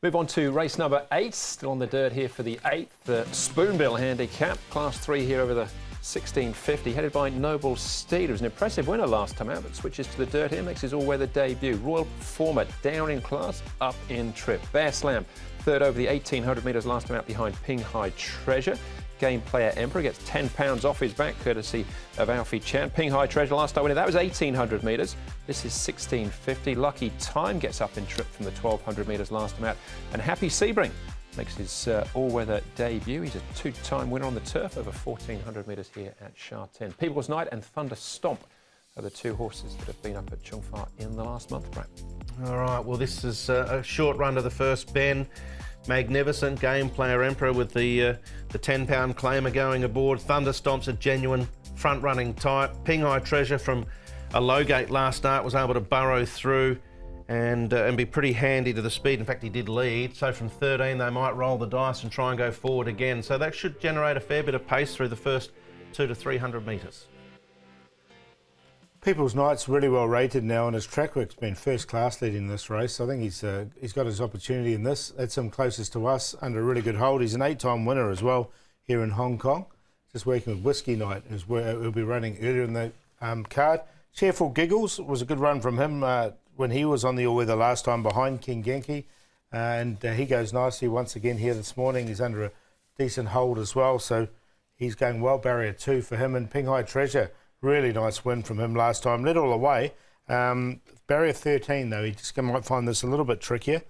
Move on to race number 8, still on the dirt here for the 8th, the Spoonbill Handicap, Class 3 here over the 1650, headed by Noble Steed, who was an impressive winner last time out, but switches to the dirt here, makes his all-weather debut. Royal Performer, down in class, up in trip. Bear Slam, third over the 1800 metres last time out behind Ping Hai Treasure. Game Player Emperor gets £10 off his back, courtesy of Alfie Chan. Ping Hai Treasure last time winner, that was 1800 metres. This is 1650. Lucky Time gets up in trip from the 1200 metres last time out. And Happy Sebring makes his all-weather debut. He's a two-time winner on the turf over 1400 metres here at Sha Tin. People's Night and Thunder Stomp are the two horses that have been up at Chung Fa in the last month, Brad. All right, well, this is a short run to the first bend. Magnificent. Game Player Emperor with the £10 claimer going aboard. Thunder Stomp's a genuine front-running type. Ping Hai Treasure from a low gate last start was able to burrow through and be pretty handy to the speed. In fact, he did lead. So from 13, they might roll the dice and try and go forward again. So that should generate a fair bit of pace through the first 200 to 300 metres. People's Night's really well rated now, and his track work's been first class leading this race. I think he's got his opportunity in this. That's him closest to us under a really good hold. He's an 8-time winner as well here in Hong Kong. Just working with Whiskey Night, who'll be running earlier in the card. Cheerful Giggles was a good run from him when he was on the all-weather last time behind King Genki, and he goes nicely once again here this morning. He's under a decent hold as well, so he's going well. Barrier 2 for him. And Ping Hai Treasure, really nice win from him last time. Led all the way. Barrier 13, though, he just might find this a little bit trickier.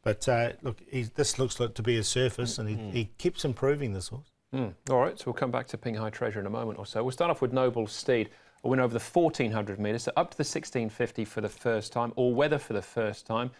But look, this looks like to be a surface, and he keeps improving, this horse. All right, so we'll come back to Ping Hai Treasure in a moment or so. We'll start off with Noble Steed, a winner over the 1400 metres, so up to the 1650 for the first time, all weather for the first time.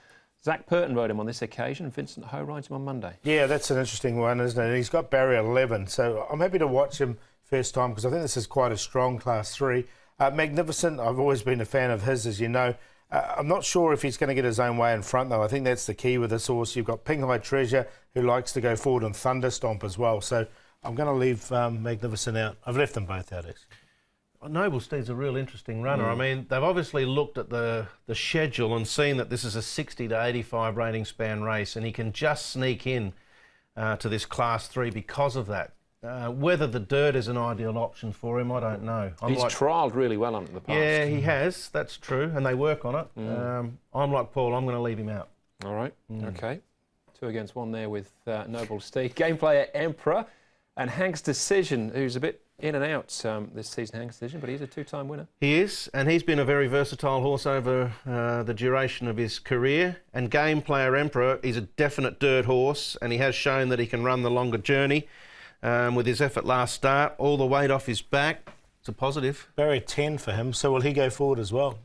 Zach Purton rode him on this occasion. Vincent Ho rides him on Monday. Yeah, that's an interesting one, isn't it? And he's got barrier 11, so I'm happy to watch him first time because I think this is quite a strong Class 3. Magnificent, I've always been a fan of his, as you know. I'm not sure if he's going to get his own way in front, though. I think that's the key with this horse. You've got Ping Hai Treasure, who likes to go forward, and Thunder Stomp as well. So I'm going to leave Magnificent out. I've left them both out, actually. Noble Steed's a real interesting runner. I mean, they've obviously looked at the schedule and seen that this is a 60 to 85 rating span race, and he can just sneak in to this Class 3 because of that. Whether the dirt is an ideal option for him, I don't know. He's trialled really well in the past. Yeah, he has. That's true, and they work on it. I'm like Paul. I'm going to leave him out. All right. Okay. 2 against 1 there with Noble Steed. Game Player Emperor and Hank's Decision, who's a bit in and out this season, Hank's Decision, but he's a 2-time winner. He is, and he's been a very versatile horse over the duration of his career. And Game Player Emperor, he's a definite dirt horse, and he has shown that he can run the longer journey. With his effort last start, all the weight off his back, it's a positive. Barrier 10 for him, so will he go forward as well?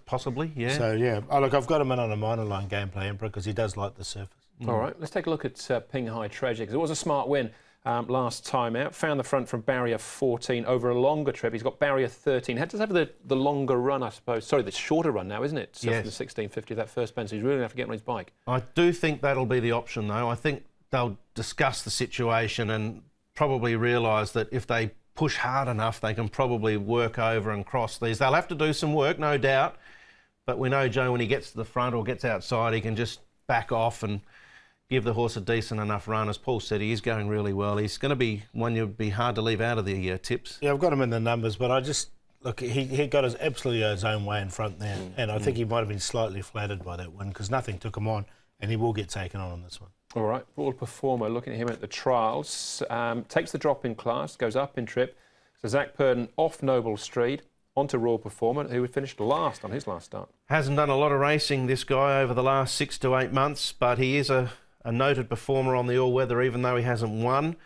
Possibly, yeah. So, yeah. Oh, look, I've got him in on a minor line, Game Player Emperor, because he does like the surface. All right, let's take a look at Ping Hai Treasure, because it was a smart win last time out. Found the front from barrier 14 over a longer trip. He's got barrier 13. Had to have the longer run, I suppose. Sorry, the shorter run now, isn't it? So yes. From the 1650, that first bend, so he's really going to have to get on his bike. I do think that'll be the option, though. I think they'll discuss the situation and probably realise that if they push hard enough, they can probably work over and cross these. They'll have to do some work, no doubt, but we know Joe, when he gets to the front or gets outside, he can just back off and give the horse a decent enough run. As Paul said, he is going really well. He's going to be one you'd be hard to leave out of the tips. Yeah, I've got him in the numbers, but I just, look, he got absolutely his own way in front there, and I think he might have been slightly flattered by that win because nothing took him on, and he will get taken on this one. All right, Royal Performer, looking at him at the trials, takes the drop in class, goes up in trip. So Zach Purton off Noble Steed, onto Royal Performer, who finished last on his last start. Hasn't done a lot of racing, this guy, over the last 6 to 8 months, but he is a noted performer on the all-weather, even though he hasn't won.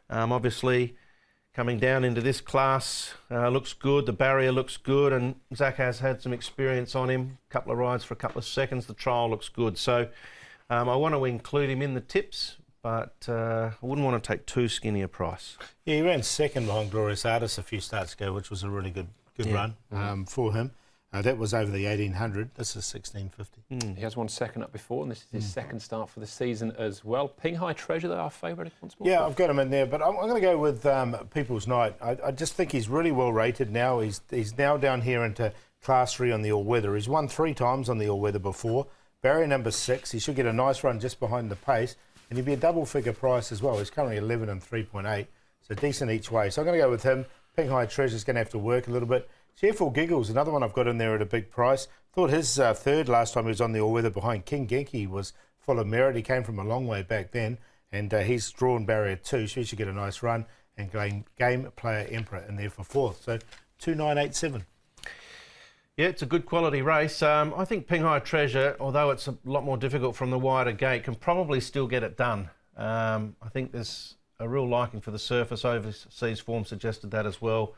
Obviously, coming down into this class looks good, the barrier looks good, and Zach has had some experience on him, a couple of rides for a couple of seconds, the trial looks good. So I want to include him in the tips, but I wouldn't want to take too skinny a price. Yeah, he ran second behind Glorious Artist a few starts ago, which was a really good run for him. That was over the 1800. This is 1650. He has won second up before, and this is his second start for the season as well. Ping Hai Treasure, they're our favourite once more. Yeah, I've got him in there, but I'm going to go with People's Night. I just think he's really well rated now. He's now down here into Class 3 on the all-weather. He's won 3 times on the all-weather before. Barrier number 6, he should get a nice run just behind the pace, and he'd be a double-figure price as well. He's currently 11 and 3.8, so decent each way. So I'm going to go with him. Ping High Treasure's going to have to work a little bit. Cheerful Giggles, another one I've got in there at a big price. Thought his third last time he was on the all-weather behind King Genki was full of merit. He came from a long way back then, and he's drawn Barrier 2, so he should get a nice run. And Game Player Emperor in there for 4th. So 2,987. Yeah, it's a good quality race. I think Ping High Treasure, although it's a lot more difficult from the wider gate, can probably still get it done. I think there's a real liking for the surface. Overseas form suggested that as well.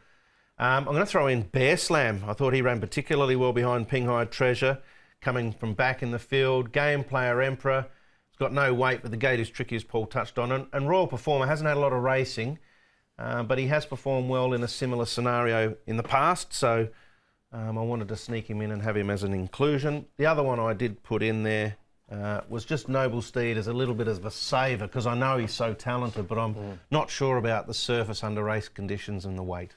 I'm going to throw in Bear Slam. I thought he ran particularly well behind Ping High Treasure, coming from back in the field. Game Player Emperor. He's got no weight, but the gate is tricky, as Paul touched on. And Royal Performer hasn't had a lot of racing, but he has performed well in a similar scenario in the past, so I wanted to sneak him in and have him as an inclusion. The other one I did put in there was just Noble Steed as a little bit of a saver, because I know he's so talented, but I'm not sure about the surface under race conditions and the weight.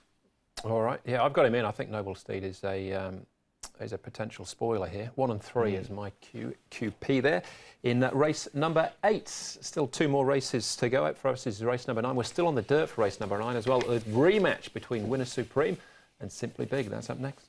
All right, yeah, I've got him in. I think Noble Steed is a potential spoiler here. 1 and 3 is my QP there. In race number 8, still 2 more races to go. Out for us is race number 9. We're still on the dirt for race number 9 as well. A rematch between Winner Supreme and Simply Big. That's up next.